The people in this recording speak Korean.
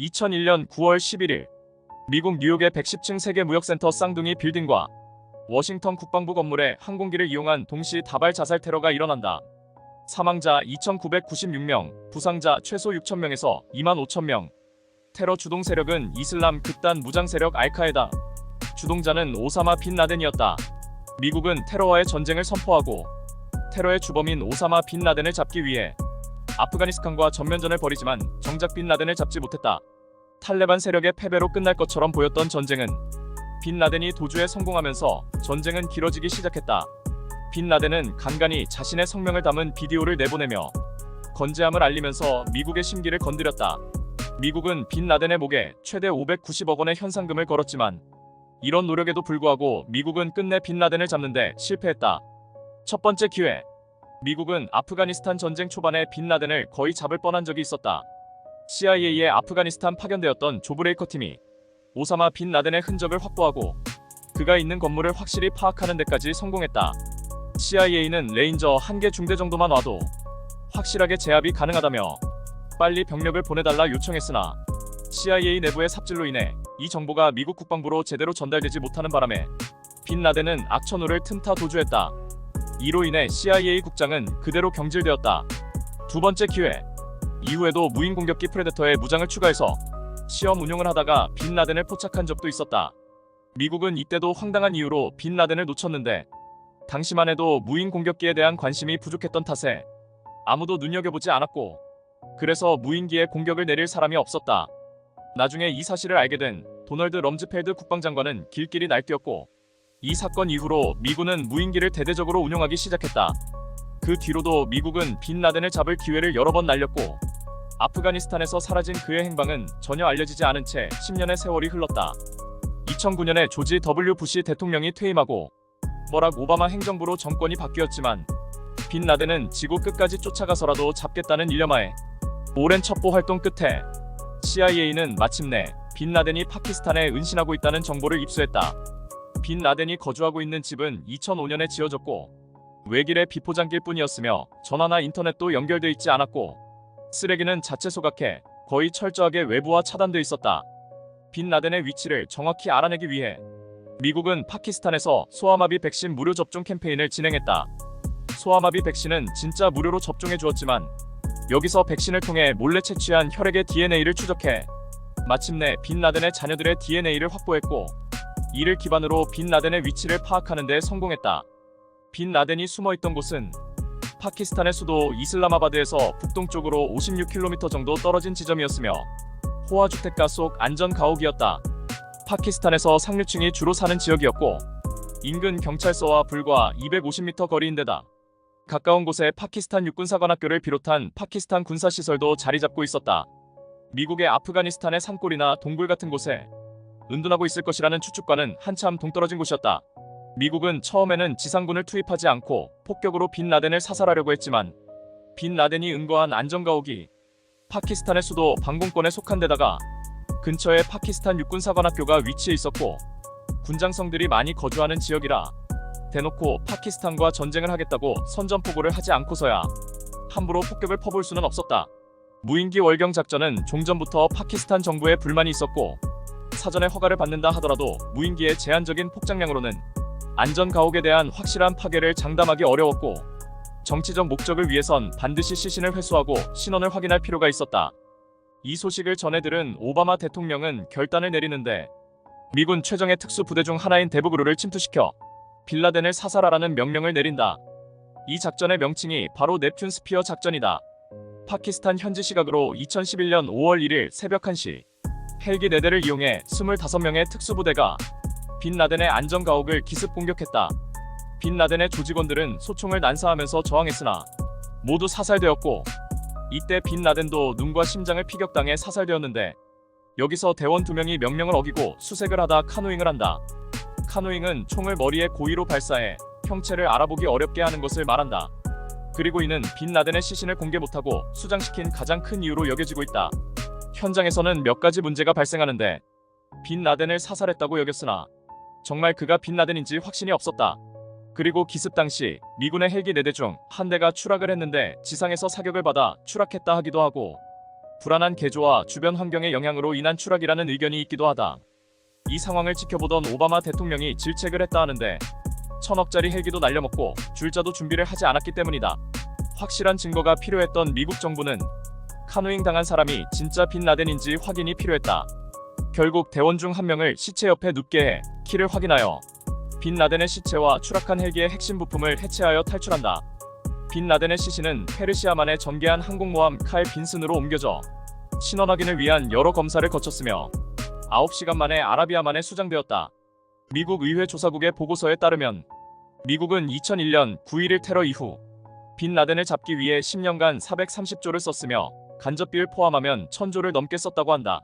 2001년 9월 11일 미국 뉴욕의 110층 세계무역센터 쌍둥이 빌딩과 워싱턴 국방부 건물의 항공기를 이용한 동시 다발 자살 테러가 일어난다. 사망자 2,996명, 부상자 최소 6,000명에서 25,000명. 테러 주동 세력은 이슬람 극단 무장 세력 알카에다. 주동자는 오사마 빈 라덴이었다. 미국은 테러와의 전쟁을 선포하고 테러의 주범인 오사마 빈 라덴을 잡기 위해 아프가니스탄과 전면전을 벌이지만 정작 빈 라덴을 잡지 못했다. 탈레반 세력의 패배로 끝날 것처럼 보였던 전쟁은 빈 라덴이 도주에 성공하면서 전쟁은 길어지기 시작했다. 빈 라덴은 간간히 자신의 성명을 담은 비디오를 내보내며 건재함을 알리면서 미국의 심기를 건드렸다. 미국은 빈 라덴의 목에 최대 590억 원의 현상금을 걸었지만 이런 노력에도 불구하고 미국은 끝내 빈 라덴을 잡는데 실패했다. 첫 번째 기회. 미국은 아프가니스탄 전쟁 초반에 빈 라덴을 거의 잡을 뻔한 적이 있었다. CIA에 아프가니스탄 파견되었던 조 브레이커 팀이 오사마 빈 라덴의 흔적을 확보하고 그가 있는 건물을 확실히 파악하는 데까지 성공했다. CIA는 레인저 1개 중대 정도만 와도 확실하게 제압이 가능하다며 빨리 병력을 보내달라 요청했으나 CIA 내부의 삽질로 인해 이 정보가 미국 국방부로 제대로 전달되지 못하는 바람에 빈 라덴은 악천후를 틈타 도주했다. 이로 인해 CIA 국장은 그대로 경질되었다. 두 번째 기회. 이후에도 무인 공격기 프레데터에 무장을 추가해서 시험 운용을 하다가 빈 라덴을 포착한 적도 있었다. 미국은 이때도 황당한 이유로 빈 라덴을 놓쳤는데 당시만 해도 무인 공격기에 대한 관심이 부족했던 탓에 아무도 눈여겨보지 않았고 그래서 무인기에 공격을 내릴 사람이 없었다. 나중에 이 사실을 알게 된 도널드 럼즈펠드 국방장관은 길길이 날뛰었고 이 사건 이후로 미군은 무인기를 대대적으로 운용하기 시작했다. 그 뒤로도 미국은 빈 라덴을 잡을 기회를 여러 번 날렸고 아프가니스탄에서 사라진 그의 행방은 전혀 알려지지 않은 채 10년의 세월이 흘렀다. 2009년에 조지 W 부시 대통령이 퇴임하고 버락 오바마 행정부로 정권이 바뀌었지만 빈 라덴은 지구 끝까지 쫓아가서라도 잡겠다는 일념하에 오랜 첩보 활동 끝에 CIA는 마침내 빈 라덴이 파키스탄에 은신하고 있다는 정보를 입수했다. 빈 라덴이 거주하고 있는 집은 2005년에 지어졌고 외길의 비포장길 뿐이었으며 전화나 인터넷도 연결돼 있지 않았고 쓰레기는 자체 소각해 거의 철저하게 외부와 차단돼 있었다. 빈 라덴의 위치를 정확히 알아내기 위해 미국은 파키스탄에서 소아마비 백신 무료 접종 캠페인을 진행했다. 소아마비 백신은 진짜 무료로 접종해 주었지만 여기서 백신을 통해 몰래 채취한 혈액의 DNA를 추적해 마침내 빈 라덴의 자녀들의 DNA를 확보했고 이를 기반으로 빈 라덴의 위치를 파악하는 데 성공했다. 빈 라덴이 숨어있던 곳은 파키스탄의 수도 이슬라마바드에서 북동쪽으로 56km 정도 떨어진 지점이었으며 호화주택가 속 안전 가옥이었다. 파키스탄에서 상류층이 주로 사는 지역이었고 인근 경찰서와 불과 250m 거리인데다 가까운 곳에 파키스탄 육군사관학교를 비롯한 파키스탄 군사시설도 자리잡고 있었다. 미국의 아프가니스탄의 산골이나 동굴 같은 곳에 은둔하고 있을 것이라는 추측과는 한참 동떨어진 곳이었다. 미국은 처음에는 지상군을 투입하지 않고 폭격으로 빈 라덴을 사살하려고 했지만 빈 라덴이 은거한 안전가옥이 파키스탄의 수도 방공권에 속한 데다가 근처에 파키스탄 육군사관학교가 위치해 있었고 군장성들이 많이 거주하는 지역이라 대놓고 파키스탄과 전쟁을 하겠다고 선전포고를 하지 않고서야 함부로 폭격을 퍼볼 수는 없었다. 무인기 월경 작전은 종전부터 파키스탄 정부에 불만이 있었고 사전에 허가를 받는다 하더라도 무인기의 제한적인 폭장량으로는 안전가옥에 대한 확실한 파괴를 장담하기 어려웠고 정치적 목적을 위해선 반드시 시신을 회수하고 신원을 확인할 필요가 있었다. 이 소식을 전해들은 오바마 대통령은 결단을 내리는데 미군 최정예 특수부대 중 하나인 데브그루를 침투시켜 빈 라덴을 사살하라는 명령을 내린다. 이 작전의 명칭이 바로 넵튠 스피어 작전이다. 파키스탄 현지 시각으로 2011년 5월 1일 새벽 1시 헬기 4대를 이용해 25명의 특수부대가 빈 라덴의 안전가옥을 기습 공격했다. 빈 라덴의 조직원들은 소총을 난사하면서 저항했으나 모두 사살되었고 이때 빈 라덴도 눈과 심장을 피격당해 사살되었는데 여기서 대원 2명이 명령을 어기고 수색을 하다 카누잉을 한다. 카누잉은 총을 머리에 고의로 발사해 형체를 알아보기 어렵게 하는 것을 말한다. 그리고 이는 빈 라덴의 시신을 공개 못하고 수장시킨 가장 큰 이유로 여겨지고 있다. 현장에서는 몇 가지 문제가 발생하는데 빈 라덴을 사살했다고 여겼으나 정말 그가 빈 라덴인지 확신이 없었다. 그리고 기습 당시 미군의 헬기 4대 중 한 대가 추락을 했는데 지상에서 사격을 받아 추락했다 하기도 하고 불안한 개조와 주변 환경의 영향으로 인한 추락이라는 의견이 있기도 하다. 이 상황을 지켜보던 오바마 대통령이 질책을 했다 하는데 1,000억짜리 헬기도 날려먹고 줄자도 준비를 하지 않았기 때문이다. 확실한 증거가 필요했던 미국 정부는 카누잉 당한 사람이 진짜 빈 라덴인지 확인이 필요했다. 결국 대원 중 한 명을 시체 옆에 눕게 해 키를 확인하여 빈 라덴의 시체와 추락한 헬기의 핵심 부품을 해체하여 탈출한다. 빈 라덴의 시신은 페르시아만에 전개한 항공모함 칼 빈슨으로 옮겨져 신원 확인을 위한 여러 검사를 거쳤으며 9시간 만에 아라비아만에 수장되었다. 미국 의회 조사국의 보고서에 따르면 미국은 2001년 9.11 테러 이후 빈 라덴을 잡기 위해 10년간 430조를 썼으며 간접비를 포함하면 1,000조를 넘게 썼다고 한다.